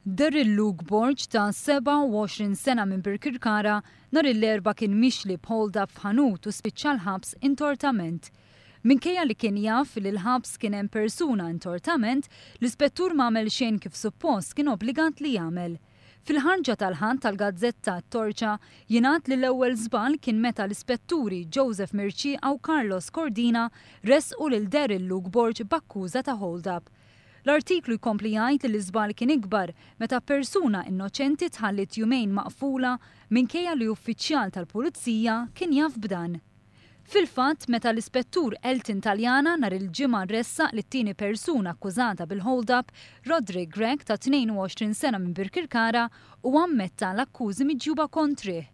Daryl Luke Borg ta' 27 sena minn Birkirkara nhar l-erba' kien mixli b'hold-up f'ħanut u spiċċa l-ħabs intortament. Minkejja li kien jaf li l-ħabs kien hemm persuna intortament, l-ispettur m'għamel xejn kif suppost kien obbligat li jagħmel. Fil-ħarġa tal-ħant tal-Gazzetta Torċa jingħad li l-ewwel żball kien meta l-ispetturi Joseph Mircea u Carlos Cordina resqu lil Daryl Luke Borg b'akkuża ta' hold-up. L-artiklu jkompli jgħid li l-iżbal kien ikbar meta persuna innoċenti tħallit jumejn maqfula minkejja li uffiċjal tal-pulizija kien jaf b'dan. Fil-fatt, meta l-ispettur Elton Taljana nhar il-ġimgħa ressaq lit-tieni persuna akkużata bil-hold-up, Roderick Gregg ta' 22 sena minn Birkirkara u ammetta l-akkużi miġjuba kontrih.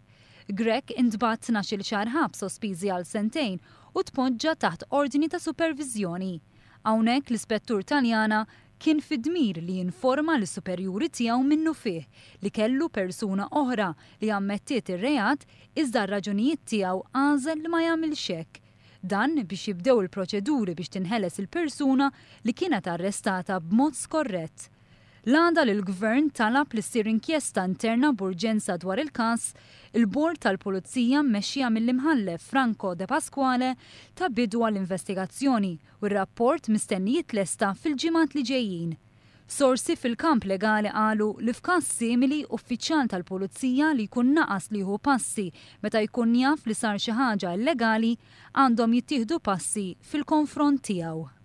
Gregg intbagħat 12 xahar ħabs sospiżi għal sentejn u tpoġġa taħt ordni ta' superviżjoni. Hawnhekk l-ispettur Taljana kien fid-dmir li jinforma lis-superjuri tiegħu minnu fih li kellu persuna oħra li ammettiet ir-reat iżda r-raġunijiet tiegħu għażel li ma jagħmilx hekk. Dan biex jibdew il-proċeduri biex tinħeles il-persuna li kienet arrestata b'mod skorrett. L-għada li l-Gvern talab li ssir inkjesta interna b'urġenza dwar il-każ, il-Bord tal-Pulizija mmexxija mill-imħallef Franco De Pasquale ta' bidu għall-investigazzjoni u r-rapport mistenni jitlesta fil-ġimgħat li ġejjin. Sorsi fil-kamp legali qalu li f'każ simili uffiċjal tal-Pulizija li jkun naqas li jieħu passi meta jkun jaf li sar xi ħaġa illegali għandhom jittieħdu passi fil-konfront tiegħu.